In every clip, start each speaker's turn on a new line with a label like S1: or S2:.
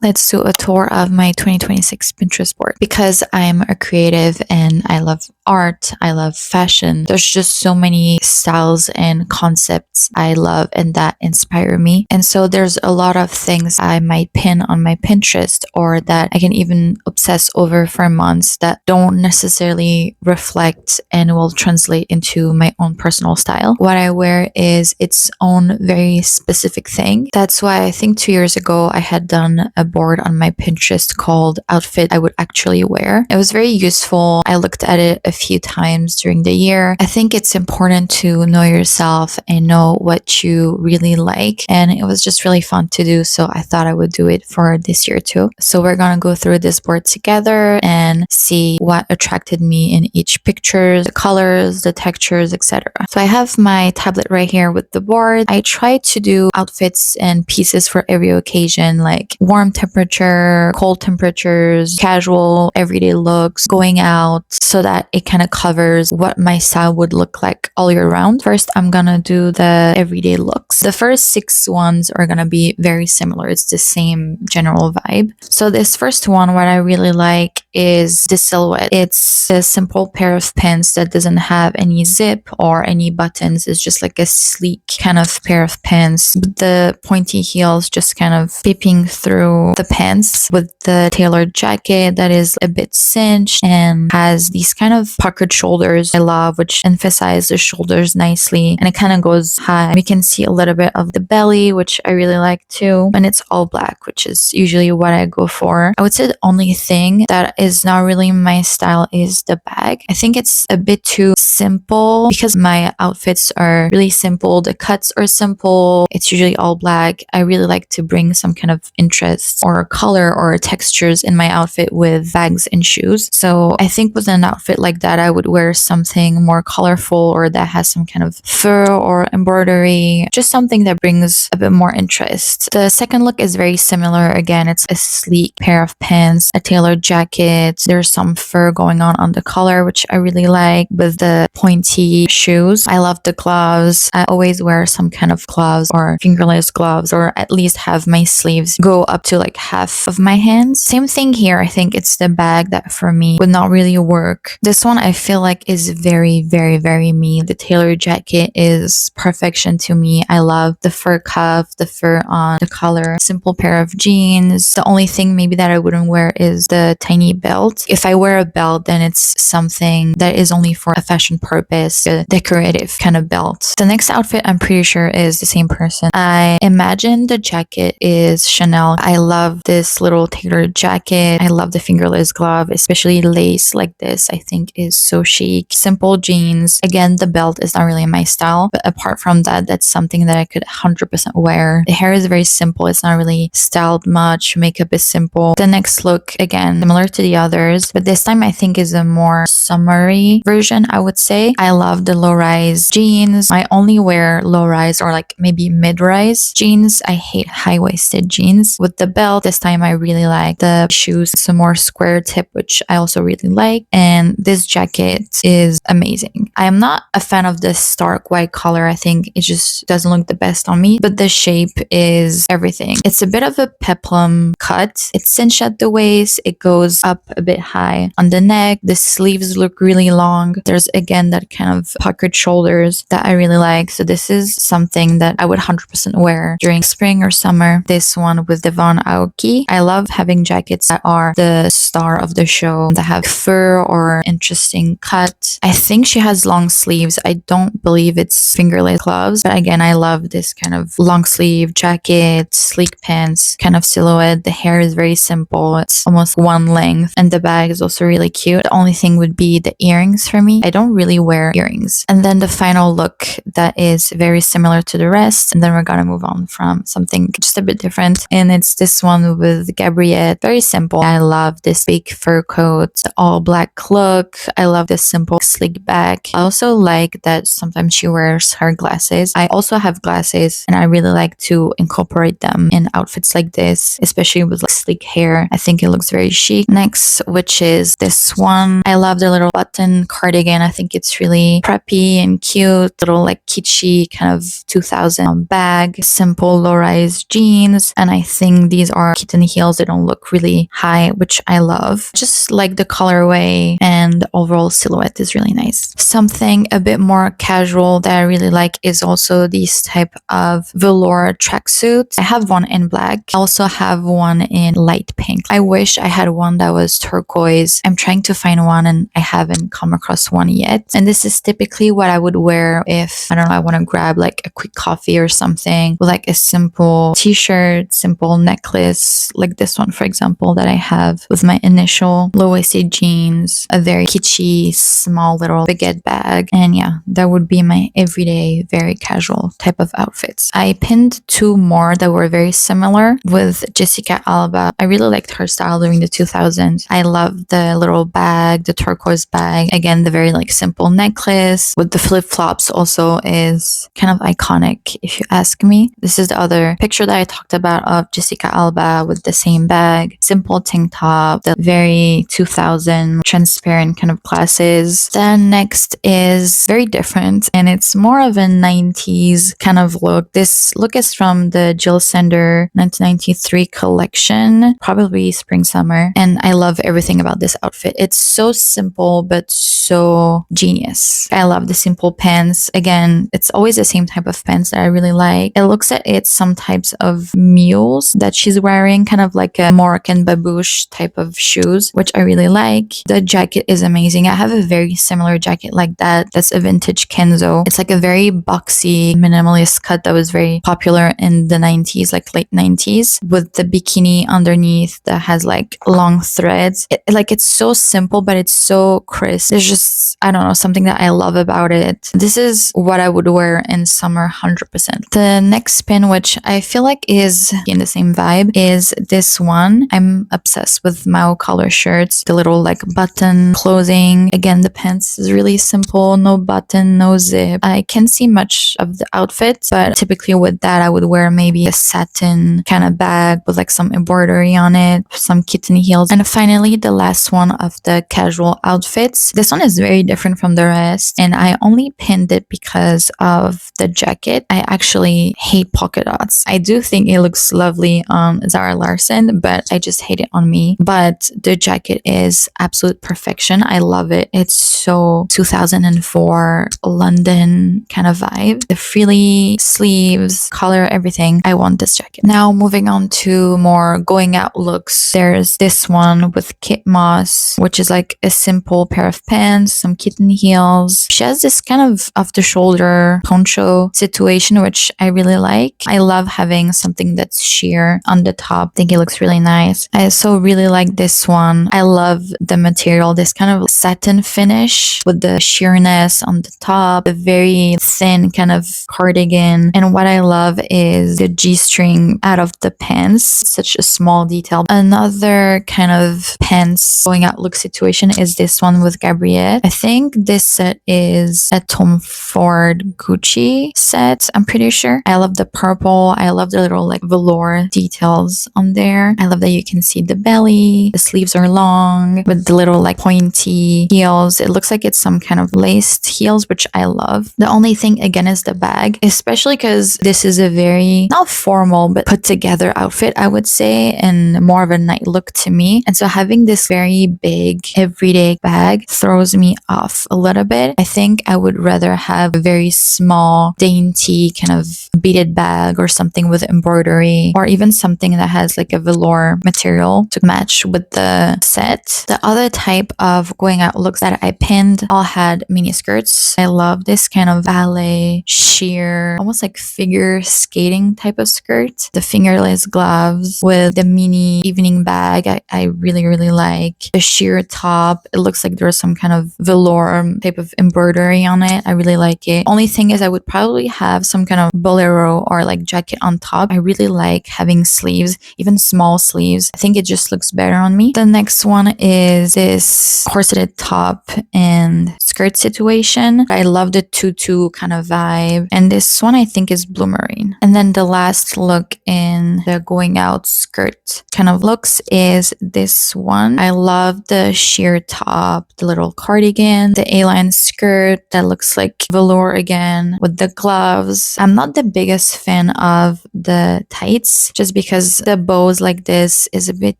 S1: Let's do a tour of my 2026 Pinterest board. Because I'm a creative and I love art, I love fashion, there's just so many styles and concepts I love and that inspire me. And so there's a lot of things I might pin on my Pinterest or that I can even obsess over for months that don't necessarily reflect and will translate into my own personal style. What I wear is its own very specific thing. That's why I think 2 years ago I had done a board on my Pinterest called Outfit I Would Actually Wear. It was very useful. I looked at it a few times during the year. I think it's important to know yourself and know what you really like. And it was just really fun to do. So I thought I would do it for this year too. So we're going to go through this board together and see what attracted me in each picture, the colors, the textures, etc. So I have my tablet right here with the board. I try to do outfits and pieces for every occasion, like warm temperature, cold temperatures, casual, everyday looks, going out, so that it kind of covers what my style would look like all year round. First, I'm gonna do the everyday looks. The first 6 ones are gonna be very similar. It's the same general vibe. So this first one, what I really like is the silhouette. It's a simple pair of pants that doesn't have any zip or any buttons. It's just like a sleek kind of pair of pants with the pointy heels just kind of peeping through the pants, with the tailored jacket that is a bit cinched and has these kind of puckered shoulders I love, which emphasize the shoulders nicely, and it kind of goes high. We can see a little bit of the belly, which I really like too, and it's all black, which is usually what I go for. I would say the only thing that is not really my style is the bag. I think it's a bit too simple because my outfits are really simple. The cuts are simple. It's usually all black. I really like to bring some kind of interest or color or textures in my outfit with bags and shoes. So I think with an outfit like that, I would wear something more colorful or that has some kind of fur or embroidery, just something that brings a bit more interest. The second look is very similar. Again, it's a sleek pair of pants, a tailored jacket. There's some fur going on the collar, which I really like, with the pointy shoes. I love the gloves. I always wear some kind of gloves or fingerless gloves, or at least have my sleeves go up to like half of my hands. Same thing here. I think it's the bag that for me would not really work. This one I feel like is very, very, very me. The tailored jacket is perfection to me. I love the fur cuff, the fur on the collar, simple pair of jeans. The only thing maybe that I wouldn't wear is the tiny belt. If I wear a belt, then it's something that is only for a fashion purpose, a decorative kind of belt. The next outfit I'm pretty sure is the same person. I imagine the jacket is Chanel. I love this little tailored jacket. I love the fingerless glove, especially lace like this. I think is so chic. Simple jeans. Again, the belt is not really my style, but apart from that, that's something that I could 100% wear. The hair is very simple. It's not really styled much. Makeup is simple. The next look, again, similar to the others, but this time I think is a more summery version, I would say. I love the low-rise jeans. I only wear low-rise or like maybe mid-rise jeans. I hate high-waisted jeans. With the belt, this time I really like the shoes. It's a more square tip, which I also really like. And this jacket is amazing. I am not a fan of this stark white color. I think it just doesn't look the best on me, but the shape is everything. It's a bit of a peplum cut. It's cinched at the waist. It goes up a bit high on the neck. The sleeves look really long. There's again that kind of puckered shoulders that I really like. So this is something that I would 100% wear during spring or summer. This one with Devon Aoki. I love having jackets that are the star of the show, that have fur or interesting cut. I think she has long sleeves. I don't believe it's fingerless gloves, but again, I love this kind of long sleeve jacket, sleek pants kind of silhouette. The hair is very simple. It's almost one length, and the bag is also really cute. The only thing would be the earrings for me. I don't really wear earrings. And then the final look that is very similar to the rest, and then we're gonna move on from something just a bit different, and it's this one with Gabriette. Very simple. I love this big fur coat, the all black look. I love this simple sleek bag. I also like that sometimes she wears her glasses. I also have glasses, and I really like to incorporate them in outfits like this, especially with like sleek hair. I think it looks very chic. Next, which is this one. I love the little button cardigan. I think it's really preppy and cute. Little like kitschy kind of 2000 bag, simple low-rise jeans. And I think these are kitten heels. They don't look really high, which I love. Just like the colorway and overall silhouette is really nice. Something a bit more casual that I really like is also these type of velour tracksuits. I have one in black. I also have one in light pink. I wish I had one that was turquoise. I'm trying to find one and I haven't come across one yet. And this is typically what I would wear if, I don't know, I want to grab like a quick coffee or something with like a simple t-shirt, simple necklace, like this one, for example, that I have with my initial low-waisted jeans, a very kitschy, small little baguette bag. And yeah, that would be my everyday, very casual type of outfits. I pinned two more that were very similar with Jessica Alba. I really liked her style during the 2000s. I love the little bag, the turquoise bag. Again, the very like simple necklace with the flip-flops also is kind of iconic if you ask me. This is the other picture that I talked about of Jessica Alba with the same bag, simple tank top, the very 2000 transparent kind of glasses. Then next is very different and it's more of a 90s kind of look. This look is from the Jill Sander 1993 collection, probably spring summer, and I love everything about this outfit. It's so simple but so genius. I love the simple pants. Again, it's always the same type of pants that I really like. It looks at it some types of mules that she's wearing, kind of like a Moroccan babouche type of shoes, which I really like. The jacket is amazing. I have a very similar jacket like that. That's a vintage Kenzo. It's like a very boxy minimalist cut that was very popular in the 90s, like late 90s, with the bikini underneath that has like long threads. It's so simple, but it's so crisp. There's just, I don't know, something that I love about it. This is what I would wear in summer 100%. The next pin, which I feel like is in the same vibe, is this one. I'm obsessed with Mao collar shirts, the little like button clothing. Again, the pants is really simple, no button, no zip. I can't see much of the outfit, but typically with that, I would wear maybe a satin kind of bag with like some embroidery on it, some kitten heels. And finally, the last one of the casual outfits. This one is very different from the rest, and I only pinned it because of the jacket. I actually hate polka dots. I do think it looks lovely on Zara Larsson, but I just hate it on me. But the jacket is absolute perfection. I love it. It's so 2004 London kind of vibe. The frilly sleeves, color, everything. I want this jacket. Now moving on to more going out looks. There's this one with Kit Moss, which is like a simple pair of pants, some kitten heels. She has this kind of off-the-shoulder poncho situation, which I really like. I love having something that's sheer on the top. I think it looks really nice. I also really like this one. I love the material, this kind of satin finish with the sheerness on the top, a very thin kind of cardigan. And what I love is the G-string out of the pants. Such a small detail. Another kind of pants going out look situation is this one with Gabrielle. I think this set is a Tom Ford Gucci set, I'm pretty sure. I love the purple. I love the little like velour details on there. I love that you can see the belly. The sleeves are long with the little like pointy heels. It looks like it's some kind of laced heels, which I love. The only thing again is the bag, especially because this is a very not formal but put together outfit, I would say, and more of a night look to me. And so having this very big everyday bag throws me off a little bit. I think I would rather have a very small, dainty kind of beaded bag or something with embroidery, or even something that has like a velour material to match with the set. The other type of going out looks that I pinned all had mini skirts. I love this kind of ballet, sheer, almost like figure skating type of skirt. The fingerless gloves with the mini evening bag. I really, really like the sheer top. It looks like there's some kind of velour type of embroidery on it. I really like it. Only thing is I would probably have some kind of bolero or like jacket on top. I really like having sleeves, even small sleeves. I think it just looks better on me. The next one is this corseted top and skirt situation. I love the tutu kind of vibe. And this one I think is blue marine. And then the last look in the going out skirt kind of looks is this one. I love the sheer top, the little cardigan, the A-line skirt that looks like velour cardigan with the gloves. I'm not the biggest fan of the tights just because the bows like this is a bit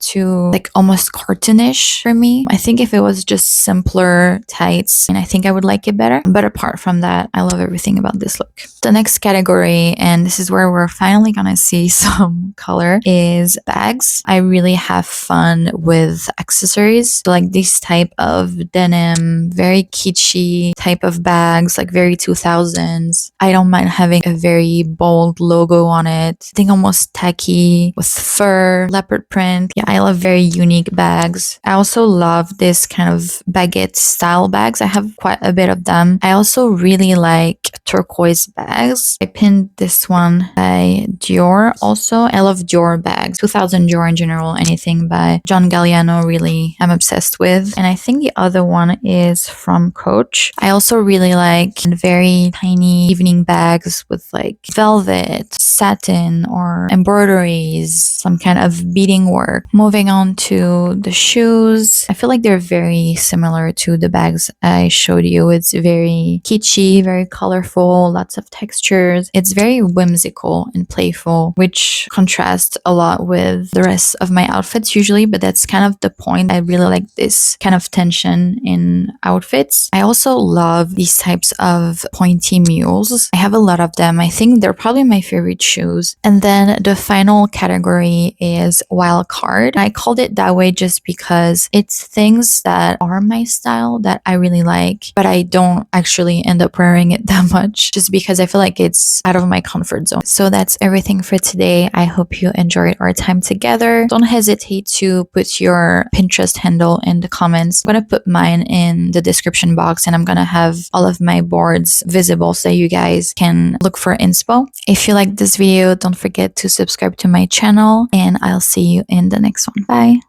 S1: too like almost cartoonish for me. I think if it was just simpler tights, and I think I would like it better. But apart from that, I love everything about this look. The next category, and this is where we're finally gonna see some color, is bags. I really have fun with accessories. So like these type of denim, very kitschy type of bags, like very 2000s. I don't mind having a very bold logo on it. I think almost tacky with fur, leopard print. Yeah, I love very unique bags. I also love this kind of baguette style bags. I have quite a bit of them. I also really like turquoise bags. I pinned this one by Dior also. I love Dior bags. 2000 Dior in general, anything by John Galliano really I'm obsessed with. And I think the other one is from Coach. I also really like very tiny evening bags with like velvet, satin, or embroideries, some kind of beading work. Moving on to the shoes. I feel like they're very similar to the bags I showed you. It's very kitschy, very colorful, lots of textures. It's very whimsical and playful, which contrasts a lot with the rest of my outfits usually, but that's kind of the point. I really like this kind of tension in outfits. I also love these types of pointy mules. I have a lot of them. I think they're probably my favorite shoes. And then the final category is wild card. I called it that way just because it's things that are my style that I really like, but I don't actually end up wearing it that much just because I feel like it's out of my comfort zone. So that's everything for today. I hope you enjoyed our time together. Don't hesitate to put your Pinterest handle in the comments. I'm going to put mine in the description box, and I'm going to have all of my boards visible so you guys can look for inspo. If you like this video, don't forget to subscribe to my channel, and I'll see you in the next one. Bye.